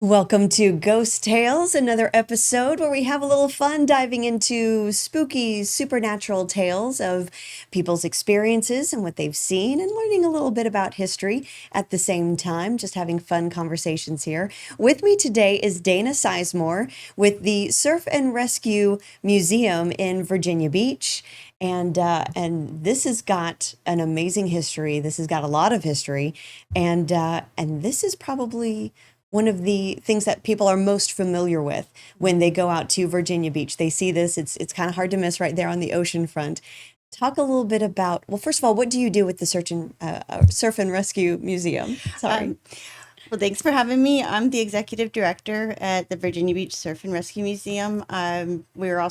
Welcome to Ghost Tales, another episode where we have a little fun diving into spooky, supernatural tales of people's experiences and what they've seen, and learning a little bit about history at the same time, just having fun conversations here. With me today is Dana Sizemore with the Surf and Rescue Museum in Virginia Beach. And this has got an amazing history. This has got a lot of history, and this is probably one of the things that people are most familiar with when they go out to Virginia Beach. They see this, it's kind of hard to miss right there on the ocean front. Talk a little bit about, well, first of all, what do you do with the Surf and Rescue Museum? Sorry. Well, thanks for having me. I'm the executive director at the Virginia Beach Surf and Rescue Museum. We're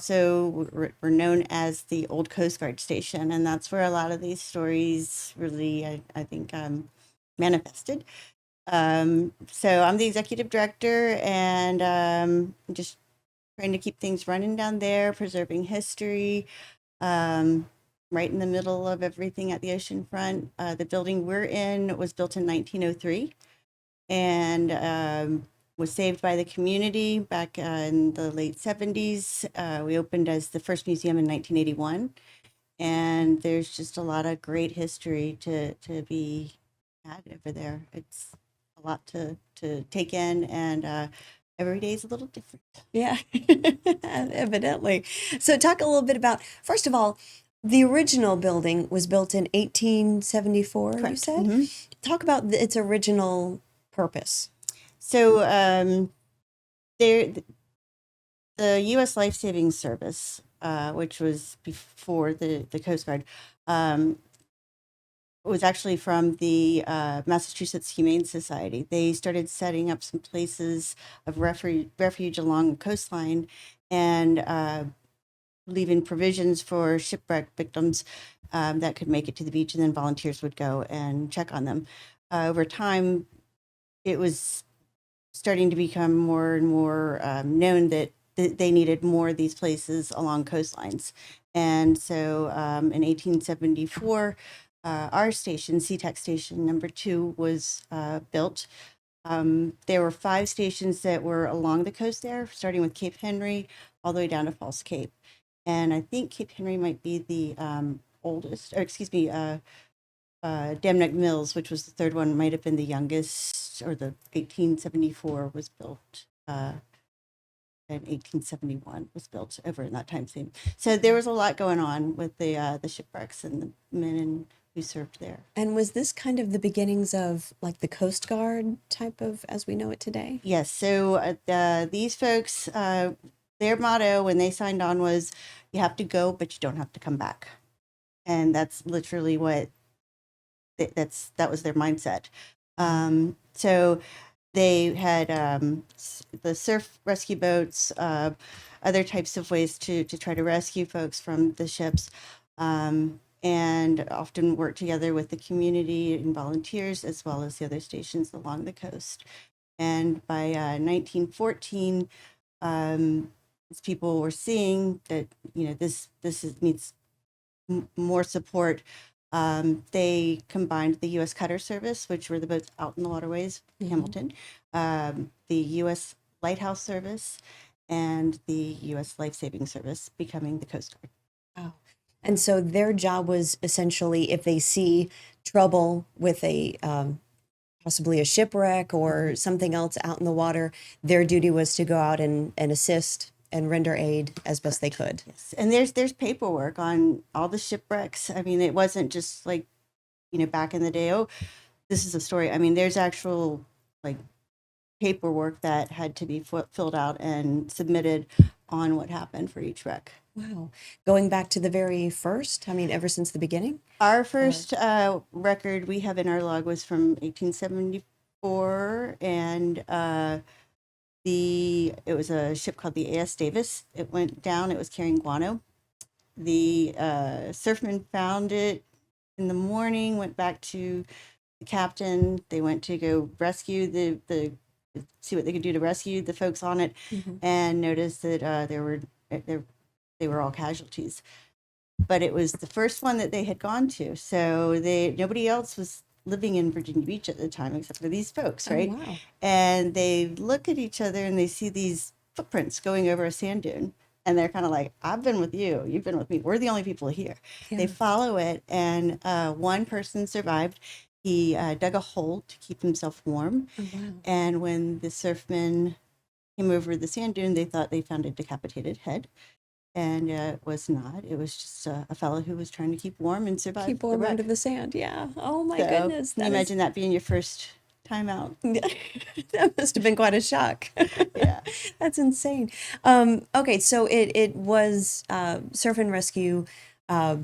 known as the Old Coast Guard Station, and that's where a lot of these stories really, I think, manifested. So I'm the executive director, and just trying to keep things running down there, preserving history, right in the middle of everything at the ocean front. The building we're in was built in 1903 and was saved by the community back in the late 70s. We opened as the first museum in 1981, and there's just a lot of great history to be had over there. It's a lot to take in, and every day is a little different. Yeah, evidently. So talk a little bit about, first of all, the original building was built in 1874, you Correct. said? Talk about its original purpose. So there, the U.S. Life Saving Service, which was before the Coast Guard, was actually from the Massachusetts Humane Society. They started setting up some places of refuge along the coastline, and leaving provisions for shipwreck victims that could make it to the beach, and then volunteers would go and check on them. Over time, it was starting to become more and more known that they needed more of these places along coastlines. And so in 1874, our station, SeaTac Station number 2, was built. There were 5 stations that were along the coast there, starting with Cape Henry all the way down to False Cape. And I think Cape Henry might be the oldest, or excuse me, Damneck Mills, which was the third one, might have been the youngest, or the 1874 was built, and 1871 was built over in that time frame. So there was a lot going on with the shipwrecks and the men who served there. And was this kind of the beginnings of like the Coast Guard type of as we know it today? Yes. So these folks, their motto when they signed on was, "You have to go, but you don't have to come back," and that's literally what that was their mindset. So they had the surf rescue boats, other types of ways to try to rescue folks from the ships, and often work together with the community and volunteers as well as the other stations along the coast. And by 1914, as people were seeing that needs more support, they combined the U.S. Cutter Service, which were the boats out in the waterways, Hamilton, the U.S. Lighthouse Service, and the U.S. Life Saving Service, becoming the Coast Guard. Wow. And so their job was essentially if they see trouble with a possibly a shipwreck or something else out in the water, their duty was to go out and assist and render aid as best they could. Yes, and there's paperwork on all the shipwrecks. I mean, it wasn't just like, back in the day, oh, this is a story. I mean, there's actual like paperwork that had to be filled out and submitted on what happened for each wreck. Wow. Going back to the very first, I mean, ever since the beginning? Our first record we have in our log was from 1874, and it was a ship called the A.S. Davis. It went down. It was carrying guano. The surfmen found it in the morning, went back to the captain. They went to go rescue the see what they could do to rescue the folks on it, and noticed that they were all casualties. But it was the first one that they had gone to, so nobody else was living in Virginia Beach at the time, except for these folks, Oh, right? wow. And they look at each other and they see these footprints going over a sand dune. And they're kind of like, I've been with you. You've been with me. We're the only people here. They Yeah. follow it. And one person survived. He dug a hole to keep himself warm. Oh, wow. And when the surfmen came over the sand dune, they thought they found a decapitated head. And it was not. It was just a fellow who was trying to keep warm and survive Keep the warm under wreck. the sand. Yeah. Oh, my So goodness. can you That is, imagine that being your first time out? that must have been quite a shock. Yeah. That's insane. Okay, so it was surf and rescue uh,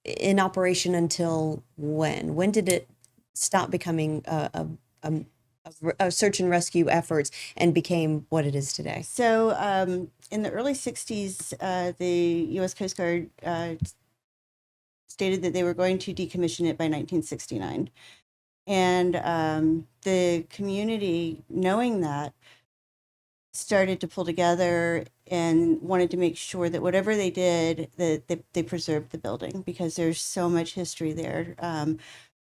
in operation until when? When did it stop becoming a, a search and rescue efforts and became what it is today? So in the early 60s, the U.S. Coast Guard stated that they were going to decommission it by 1969. And the community, knowing that, started to pull together and wanted to make sure that whatever they did, that they preserved the building because there's so much history there.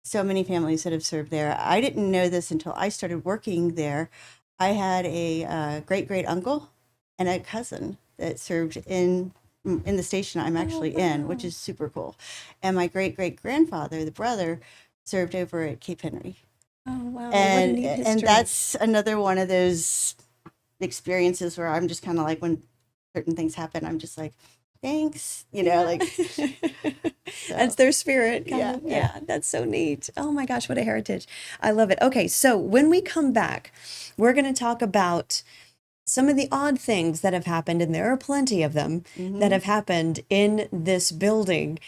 So many families that have served there. I didn't know this until I started working there. I had a great great uncle and a cousin that served in the station I'm Oh, actually in, which wow. is super cool. And my great great grandfather, the brother, served over at Cape Henry. Oh, wow. What a And neat and history. that's another one of those experiences where I'm just kind of like when certain things happen, I'm just like, thanks, Yeah. like That's so. their spirit, kind Yeah, of. yeah. Yeah, that's so neat. Oh my gosh, what a heritage. I love it. Okay, so when we come back, we're going to talk about some of the odd things that have happened, and there are plenty of them that Mm-hmm. have happened in this building.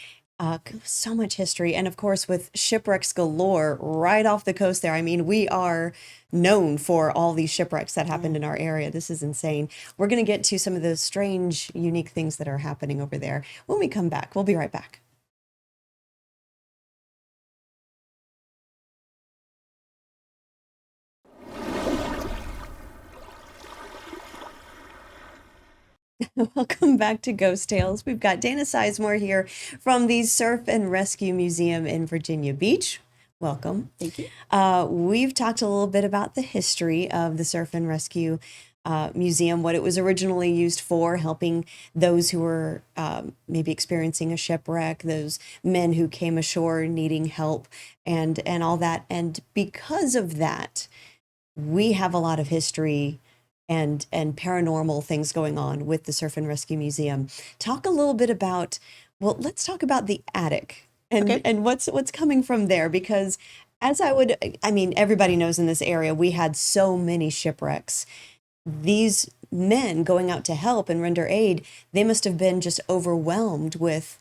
So much history, and of course, with shipwrecks galore right off the coast there. I mean, we are known for all these shipwrecks that happened Yeah. in our area. This is insane. We're going to get to some of those strange, unique things that are happening over there when we come back. We'll be right back. Welcome back to Ghost Tales. We've got Dana Sizemore here from the Surf and Rescue Museum in Virginia Beach. Welcome. Thank you. We've talked a little bit about the history of the Surf and Rescue Museum, what it was originally used for, helping those who were maybe experiencing a shipwreck, those men who came ashore needing help, and all that. And because of that, we have a lot of history and paranormal things going on with the Surf and Rescue Museum. Talk a little bit about, well, let's talk about the attic Okay. and what's coming from there because I mean, everybody knows in this area we had so many shipwrecks. These men going out to help and render aid, they must have been just overwhelmed with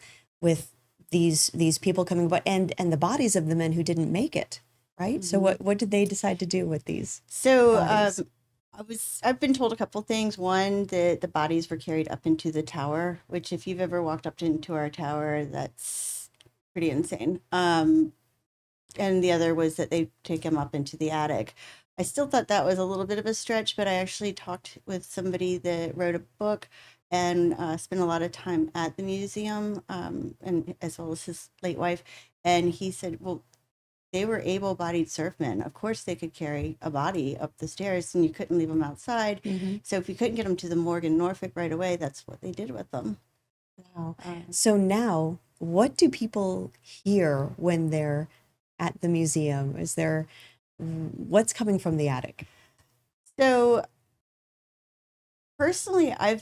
these people coming by and the bodies of the men who didn't make it, right? So Hmm. what did they decide to do with these So bodies? I've been told a couple things. One, that the bodies were carried up into the tower, which if you've ever walked up into our tower, that's pretty insane. And the other was that they take them up into the attic. I still thought that was a little bit of a stretch, but I actually talked with somebody that wrote a book and spent a lot of time at the museum, and as well as his late wife. And he said, well, they were able-bodied surfmen. Of course, they could carry a body up the stairs, and you couldn't leave them outside. Hmm. So if you couldn't get them to the morgue in Norfolk right away, that's what they did with them. Wow. Uh, So now, what do people hear when they're at the museum? Is there what's coming from the attic? so personally, I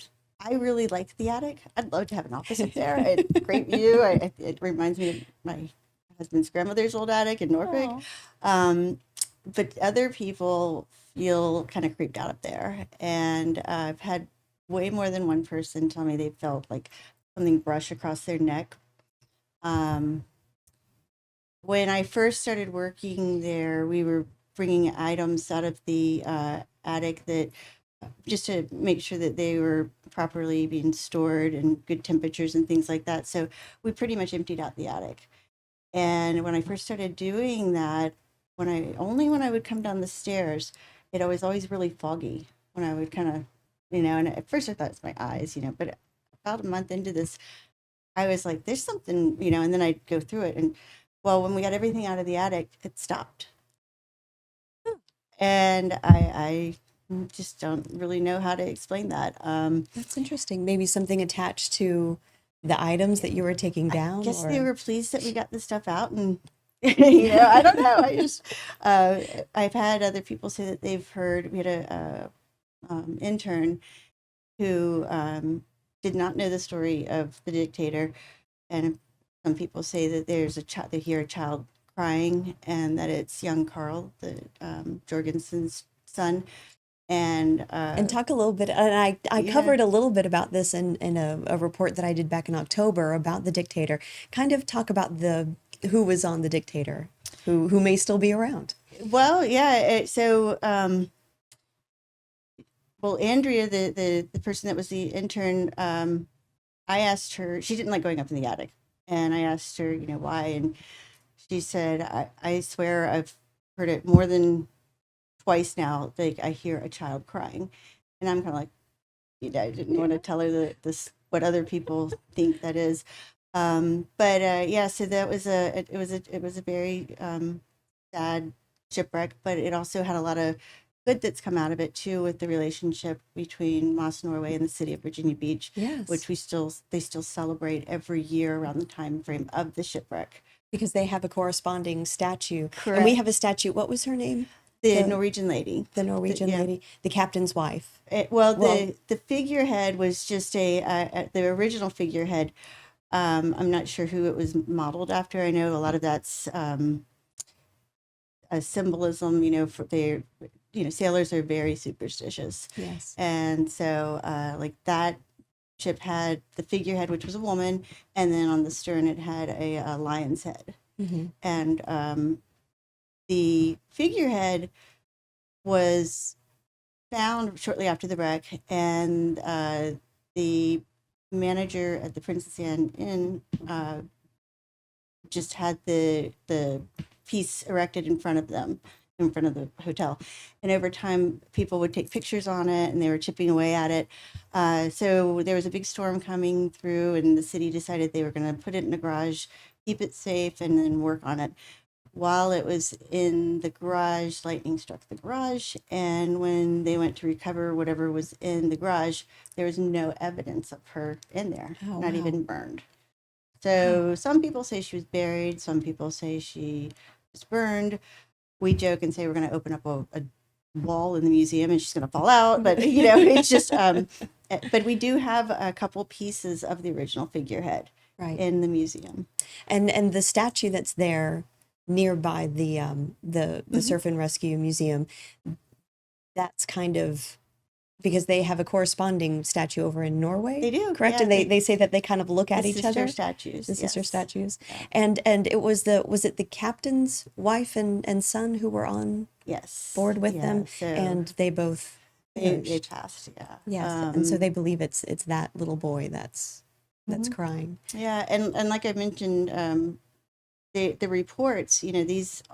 really like the attic. I'd love to have an office up there. Great view. It reminds me of my husband's grandmother's old attic in Norfolk. Oh. Um, but other people feel kind of creeped out up there, and I've had way more than one person tell me they felt like something brush across their neck. Um, when I first started working there, we were bringing items out of the attic that just to make sure that they were properly being stored and good temperatures and things like that. So we pretty much emptied out the attic. And when I first started doing that, when I would come down the stairs, it was always really foggy when I would kind of, and at first I thought it was my eyes, but about a month into this, I was like, there's something, and then I'd go through it. And Well, when we got everything out of the attic, it stopped. And I just don't really know how to explain that. That's interesting. Maybe something attached to the items that you were taking I down, guess they or were pleased that we got the stuff out, and I don't know. I've had other people say that they've heard. We had a intern who did not know the story of the dictator, and some people say that there's a child. They hear a child crying, and that it's young Carl, the Jorgensen's son, and and talk a little bit. And I yeah. covered a little bit about this in a report that I did back in October about the dictator. Kind of talk about the who was on the dictator, who may still be around. Well, yeah. Well, Andrea, the person that was the intern, I asked her. She didn't like going up in the attic, and I asked her, why, and she said, I swear I've heard it more than twice now. Like I hear a child crying, and I'm kind of like, I didn't want to tell her that this what other people think that is. But yeah, so that was a very sad shipwreck, but it also had a lot of good that's come out of it too, with the relationship between Moss, Norway, and the city of Virginia Beach, Yes, which they still celebrate every year around the time frame of the shipwreck. because they have a corresponding statue, and we Correct. have a statue. What was her name? The The Norwegian lady. the Norwegian Yeah. lady, the captain's wife. Well, Well, the figurehead was just the original figurehead. I'm not sure who it was modeled after. I know a lot of that's a symbolism. For their, sailors are very superstitious, yes. and so like that ship had the figurehead, which was a woman, and then on the stern it had a lion's head, Hmm. and the figurehead was found shortly after the wreck, and the manager at the Princess Anne Inn just had the piece erected in front of them, in front of the hotel, and over time people would take pictures on it, and they were chipping away at it. So there was a big storm coming through, and the city decided they were going to put it in a garage, keep it safe, and then work on it. While it was in the garage, lightning struck the garage, and when they went to recover whatever was in the garage, there was no evidence of her in there, Oh, not wow. even burned. Wow. So some people say she was buried, some people say she was burned. We joke and say we're going to open up a wall in the museum and she's going to fall out, but it's just. But we do have a couple pieces of the original figurehead Right. in the museum. And the statue that's there nearby the Surf and Rescue Museum, that's kind of because they have a corresponding statue over in Norway, They do, correct? yeah. And they say that they kind of look at The each sister other, statues, the sister yes. statues. Yeah. And it was it the captain's wife and son who were on Yes. board with Yeah, them, so and they both they perished. passed, yeah. Yes, and so they believe it's that little boy that's Mhm. crying. Yeah, and like I mentioned, the reports,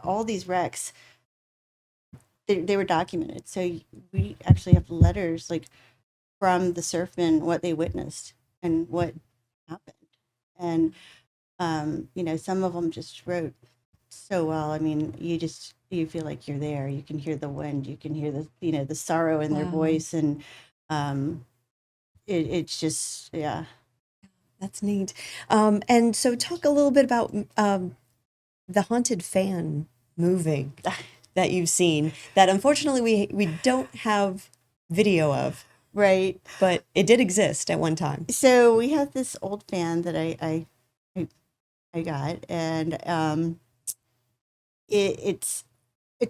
all these wrecks, they were documented. So we actually have letters like from the surfmen, what they witnessed and what happened. And some of them just wrote so well. I mean, you feel like you're there. You can hear the wind. You can hear the sorrow in their Wow. voice, and it's just, yeah. That's neat. And so talk a little bit about the haunted fan moving that you've seen that unfortunately we don't have video of, Right. but it did exist at one time. So we have this old fan that I got, and it's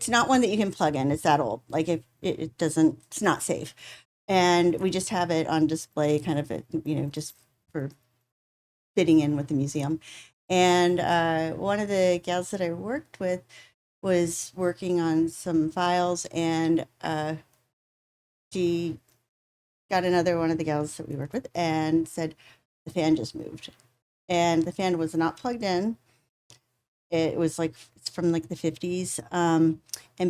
not one that you can plug in. It's that old. Like if it doesn't, it's not safe. And we just have it on display, kind of, just for fitting in with the museum. And one of the gals that I worked with was working on some files, and she got another one of the gals that we worked with and said the fan just moved, and the fan was not plugged in. It was like it's from like the 50s, and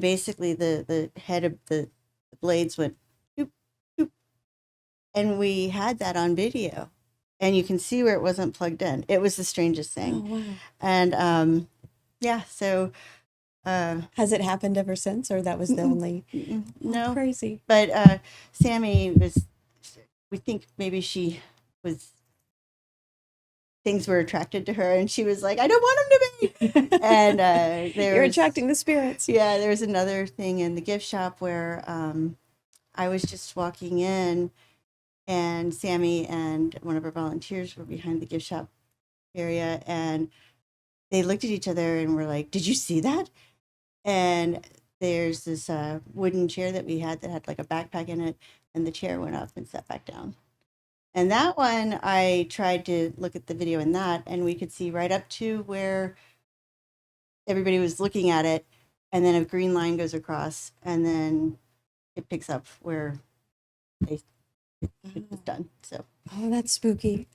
basically the head of the blades went doop, doop, and we had that on video, and you can see where it wasn't plugged in. It was the strangest Oh, thing. wow. And yeah, so Has it happened ever since, or that was the only? Oh, no, crazy. but Sammy was. We think maybe she was. Things were attracted to her, and she was like, "I don't want them to be." And You're attracting the spirits. there was another thing in the gift shop where I was just walking in, and Sammy and one of our volunteers were behind the gift shop area, and they looked at each other and were like, "Did you see that?" And there's this wooden chair that we had that had like a backpack in it, and the chair went up and sat back down. And that one, I tried to look at the video in that, and we could see right up to where everybody was looking at it, and then a green line goes across, and then it picks up where they, it was done. So, Oh, that's spooky.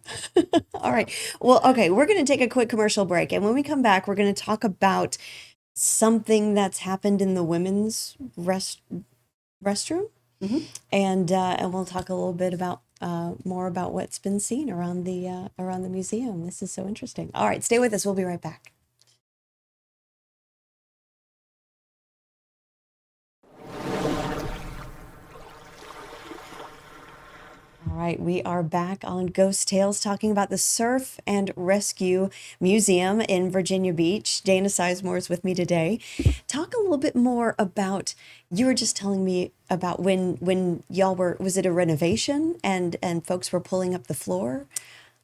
All right. Well, okay, we're going to take a quick commercial break. And when we come back, we're going to talk about something that's happened in the women's restroom. mhm. And we'll talk a little bit about more about what's been seen around the museum. This is so interesting. All right, stay with us. We'll be right back. All right, we are back on Ghost Tales talking about the Surf and Rescue Museum in Virginia Beach. Dana Sizemore is with me today. Talk a little bit more about, you were just telling me about when y'all were, was it a renovation and folks were pulling up the floor?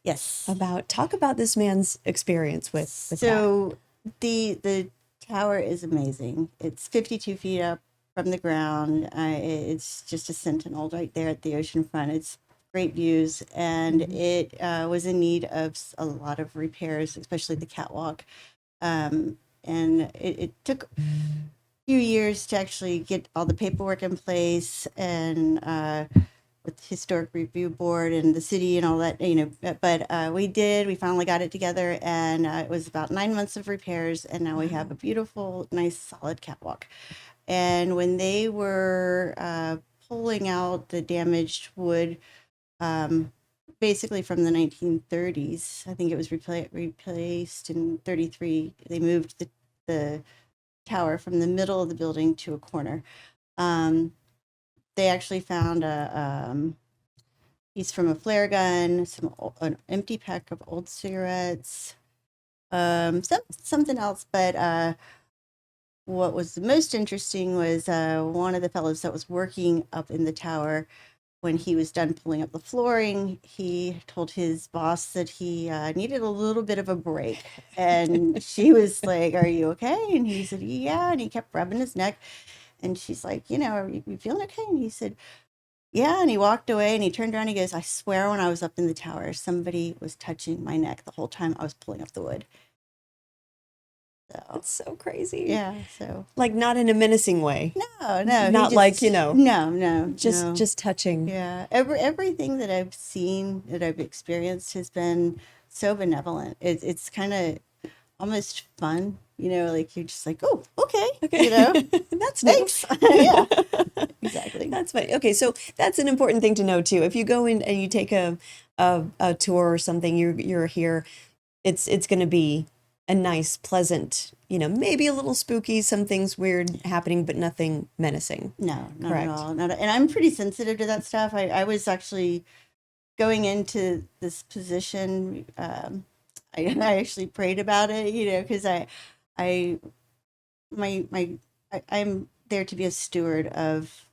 Yes. Talk about this man's experience with that. So the tower is amazing. It's 52 feet up from the ground. It's just a sentinel right there at the ocean front. It's great views, and it was in need of a lot of repairs, especially the catwalk. And it took a few years to actually get all the paperwork in place, and with historic review board and the city and all that, but we finally got it together, and it was about 9 months of repairs, and now we have a beautiful, nice, solid catwalk. And when they were pulling out the damaged wood, basically from the 1930s, I think it was replaced in 33, they moved the tower from the middle of the building to a corner. They actually found a piece from a flare gun, an empty pack of old cigarettes, something else. But what was the most interesting was one of the fellows that was working up in the tower. When he was done pulling up the flooring, he told his boss that he needed a little bit of a break. And she was like, "Are you okay?" And he said, "Yeah." And he kept rubbing his neck. And she's like, "Are you feeling okay?" And he said, "Yeah." And he walked away, and he turned around and he goes, "I swear when I was up in the tower, somebody was touching my neck the whole time I was pulling up the wood." So, That's so crazy. yeah. So, Like not in a menacing way. no, Not like, no, just touching. Yeah, everything that I've seen, that I've experienced, has been so benevolent. It's kind of almost fun, like you're just like, "Oh, okay," Okay. That's new. thanks. Yeah, exactly. That's funny. Okay, so that's an important thing to know too. If you go in and you take a tour or something, you're here, it's going to be a nice, pleasant, maybe a little spooky, some things weird happening, but nothing menacing. No, not Correct. at all. And I'm pretty sensitive to that stuff. I was actually going into this position. I actually prayed about it, because I I'm there to be a steward of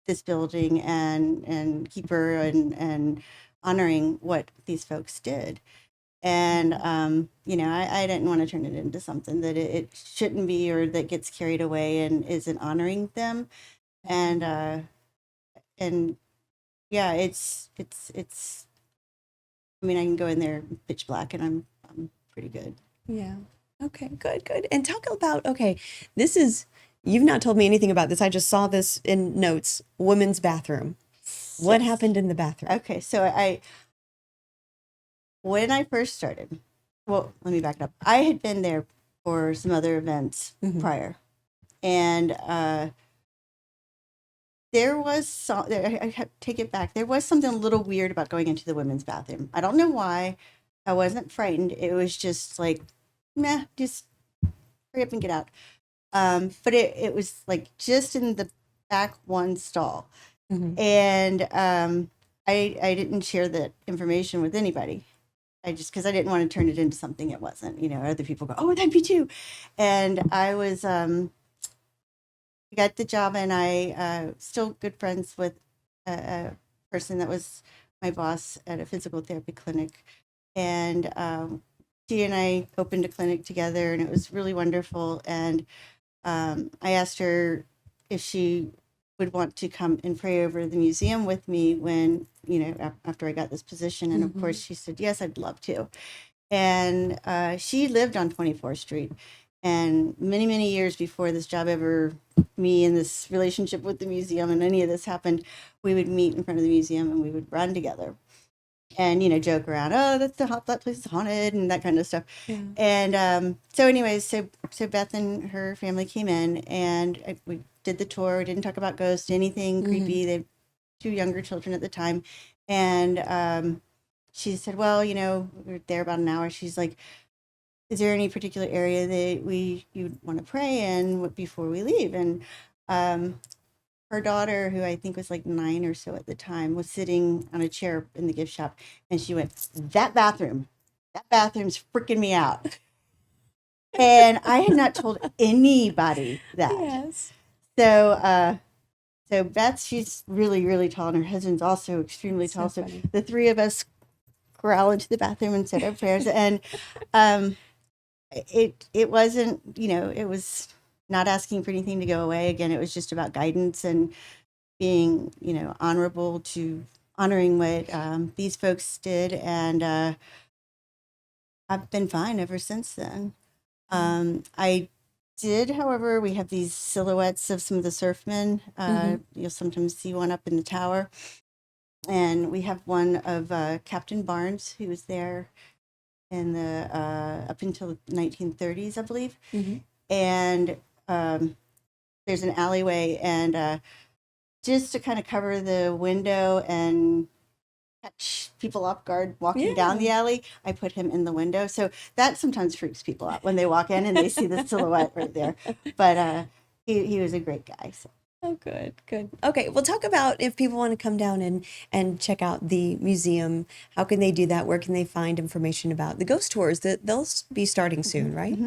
this building, and keeper, and honoring what these folks did. And I didn't want to turn it into something that it shouldn't be, or that gets carried away and isn't honoring them. And yeah, it's I mean, I can go in there pitch black, and I'm pretty good. Yeah. Okay, good, good. And talk about, okay, you've not told me anything about this. I just saw this in notes, women's bathroom. What Yes. happened in the bathroom? Okay, so when I first started, well, let me back it up. I had been there for some other events prior, and there was I take it back. There was something a little weird about going into the women's bathroom. I don't know why. I wasn't frightened. It was just like, meh, just hurry up and get out. But it was like just in the back one stall. Mhm. And I didn't share that information with anybody. Because I didn't want to turn it into something it wasn't. Other people go, oh, that'd be too. And I was got the job, and I still good friends with a person that was my boss at a physical therapy clinic, and she and I opened a clinic together, and it was really wonderful. And I asked her if she would want to come and pray over the museum with me when, after I got this position. And of course, she said, yes, I'd love to. And she lived on 24th Street. And many, many years before this job ever, me and this relationship with the museum and any of this happened, we would meet in front of the museum and we would run together and, joke around, oh, that place is haunted and that kind of stuff. Yeah. And so anyways, so Beth and her family came in, and we did the tour. We didn't talk about ghosts, anything creepy. They had 2 younger children at the time. And she said, well, we were there about an hour. She's like, is there any particular area that you want to pray in before we leave? And her daughter, who I think was like 9 or so at the time, was sitting on a chair in the gift shop, and she went, that bathroom's freaking me out. And I had not told anybody that. Yes. So Beth, she's really, really tall, and her husband's also extremely tall. So funny. the 3 of us corral into the bathroom and said our prayers. And it wasn't, it was not asking for anything to go away. Again, it was just about guidance and being, honoring what these folks did. And I've been fine ever since then. I did, however, we have these silhouettes of some of the surfmen. You'll sometimes see one up in the tower. And we have one of Captain Barnes, who was there in the up until the 1930s, I believe. And there's an alleyway, and just to kind of cover the window and catch people off guard walking down the alley, I put him in the window. So that sometimes freaks people out when they walk in and they see the silhouette right there. But he was a great guy. So. Oh, good. Okay, we'll talk about if people want to come down and check out the museum. How can they do that? Where can they find information about the ghost tours that they'll be starting soon, right?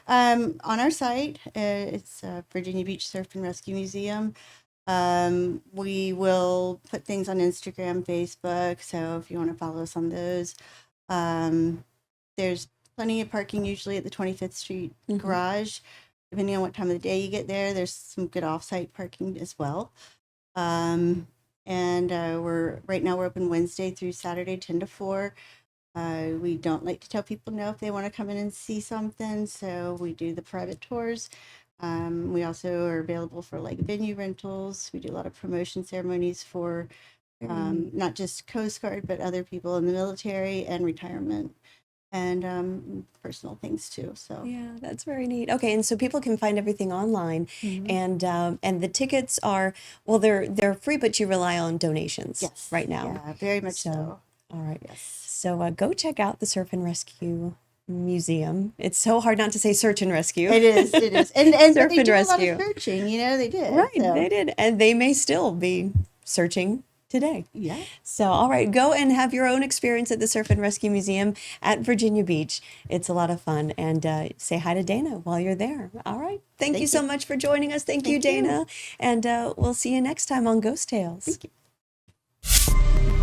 On our site, it's Virginia Beach Surf and Rescue Museum. We will put things on Instagram, Facebook, so if you want to follow us on those. There's plenty of parking usually at the 25th Street garage. Depending on what time of the day you get there, there's some good off-site parking as well. And we're open Wednesday through Saturday, 10 to 4. We don't like to tell people no if they want to come in and see something, so we do the private tours. We also are available for like venue rentals. We do a lot of promotion ceremonies for not just Coast Guard, but other people in the military and retirement, and personal things too. So yeah, that's very neat. Okay, and so people can find everything online, and the tickets are, well, they're free, but you rely on donations. Yes, right now. Yeah, very much so. All right. Yes. So go check out the Surf and Rescue Museum. It's so hard not to say search and rescue. It is. And Surf they and do rescue. a lot of searching. They did. Right, so. they did, and they may still be searching today. Yeah. So, all right, go and have your own experience at the Surf and Rescue Museum at Virginia Beach. It's a lot of fun, and say hi to Dana while you're there. All right. Thank you so much for joining us. Thank you, Dana. And we'll see you next time on Ghost Tales. Thank you.